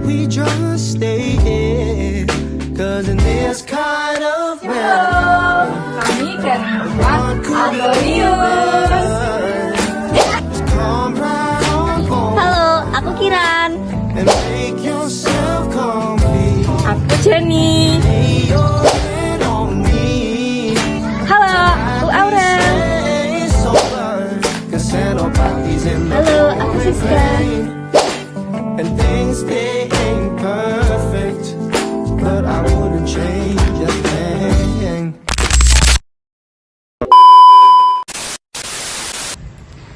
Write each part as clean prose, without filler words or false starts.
we just stay here, 'cause in this kind of weather, Kami dan come right on home Halo, aku Kiran. and make yourself comfy. aku Jenny. Lay your head on me. Halo, aku Aura. It's over, 'cause nobody's in the Halo, aku Siska. and things they ain't perfect, but I wouldn't change a thing.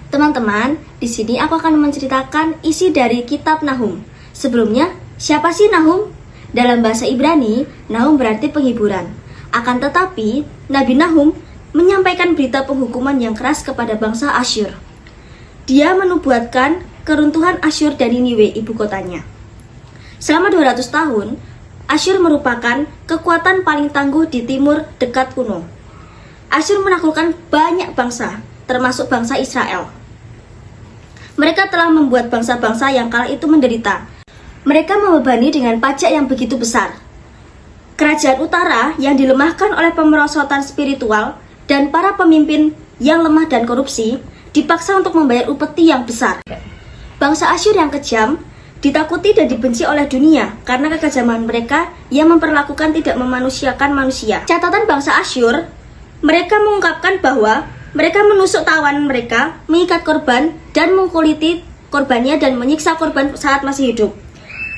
Teman-teman, di sini aku akan menceritakan isi dari kitab Nahum. Sebelumnya, siapa sih Nahum? Dalam bahasa Ibrani, Nahum berarti penghiburan. Akan tetapi, Nabi Nahum menyampaikan berita penghukuman yang keras kepada bangsa Asyur. Dia menubuatkan keruntuhan Asyur dari Niniwe, ibu kotanya. Selama 200 tahun, Asyur merupakan kekuatan paling tangguh di timur dekat kuno. Asyur menaklukkan banyak bangsa, termasuk bangsa Israel. Mereka telah membuat bangsa-bangsa yang kala itu menderita. Mereka membebani dengan pajak yang begitu besar. Kerajaan utara yang dilemahkan oleh pemerosotan spiritual dan para pemimpin yang lemah dan korupsi dipaksa untuk membayar upeti yang besar. Bangsa Asyur yang kejam ditakuti dan dibenci oleh dunia karena kekejaman mereka yang memperlakukan tidak memanusiakan manusia. Catatan bangsa Asyur, mereka mengungkapkan bahwa mereka menusuk tawanan mereka, mengikat korban, dan mengkuliti korbannya dan menyiksa korban saat masih hidup.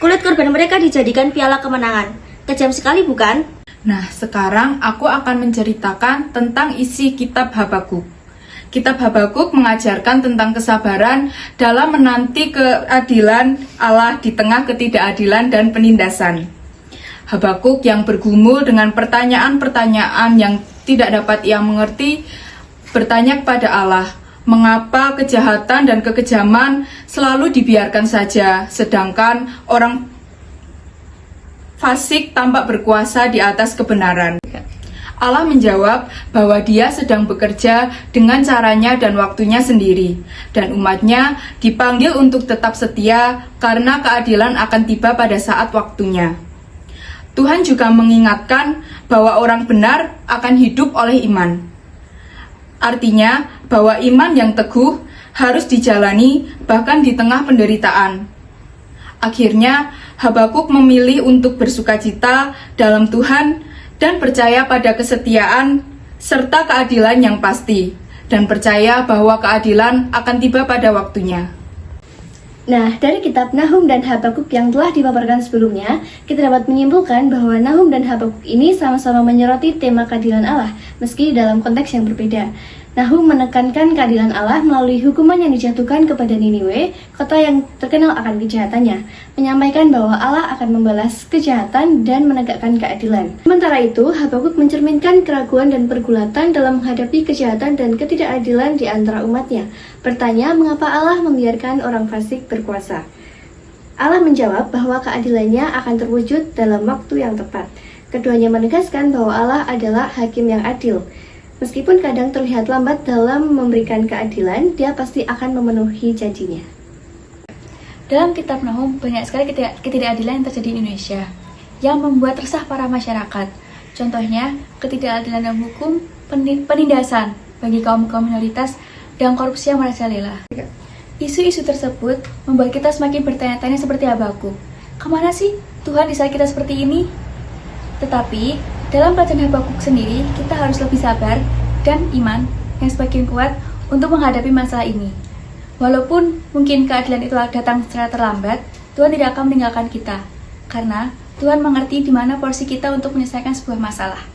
Kulit korban mereka dijadikan piala kemenangan. Kejam sekali, bukan? Nah, sekarang aku akan menceritakan tentang isi kitab Habakuk. Kitab Habakuk mengajarkan tentang kesabaran dalam menanti keadilan Allah di tengah ketidakadilan dan penindasan. Habakuk yang bergumul dengan pertanyaan-pertanyaan yang tidak dapat ia mengerti, bertanya kepada Allah, mengapa kejahatan dan kekejaman selalu dibiarkan saja, sedangkan orang fasik tampak berkuasa di atas kebenaran. Allah menjawab bahwa dia sedang bekerja dengan caranya dan waktunya sendiri, dan umatnya dipanggil untuk tetap setia karena keadilan akan tiba pada saat waktunya. Tuhan juga mengingatkan bahwa orang benar akan hidup oleh iman. Artinya bahwa iman yang teguh harus dijalani bahkan di tengah penderitaan. Akhirnya Habakuk memilih untuk bersukacita dalam Tuhan dan percaya pada kesetiaan serta keadilan yang pasti, dan percaya bahwa keadilan akan tiba pada waktunya. Nah, dari kitab Nahum dan Habakuk yang telah dipaparkan sebelumnya, kita dapat menyimpulkan bahwa Nahum dan Habakuk ini sama-sama menyoroti tema keadilan Allah, meski dalam konteks yang berbeda. Nahum menekankan keadilan Allah melalui hukuman yang dijatuhkan kepada Niniwe, kota yang terkenal akan kejahatannya, menyampaikan bahwa Allah akan membalas kejahatan dan menegakkan keadilan. Sementara itu, Habakuk mencerminkan keraguan dan pergulatan dalam menghadapi kejahatan dan ketidakadilan di antara umatnya. Bertanya, mengapa Allah membiarkan orang fasik berkuasa? Allah menjawab bahwa keadilannya akan terwujud dalam waktu yang tepat. Keduanya menegaskan bahwa Allah adalah hakim yang adil. Meskipun kadang terlihat lambat dalam memberikan keadilan, dia pasti akan memenuhi janjinya. Dalam kitab Nahum, banyak sekali ketidakadilan yang terjadi di Indonesia yang membuat resah para masyarakat. Contohnya, ketidakadilan dalam hukum, penindasan bagi kaum-kaum minoritas, dan korupsi yang merajalela. Isu-isu tersebut membuat kita semakin bertanya-tanya seperti Habakuk. Kemana sih Tuhan di saat kita seperti ini? Tetapi, dalam pelajaran Habakuk sendiri, kita harus lebih sabar dan iman yang semakin kuat untuk menghadapi masalah ini. Walaupun mungkin keadilan itu datang secara terlambat, Tuhan tidak akan meninggalkan kita, karena Tuhan mengerti di mana porsi kita untuk menyelesaikan sebuah masalah.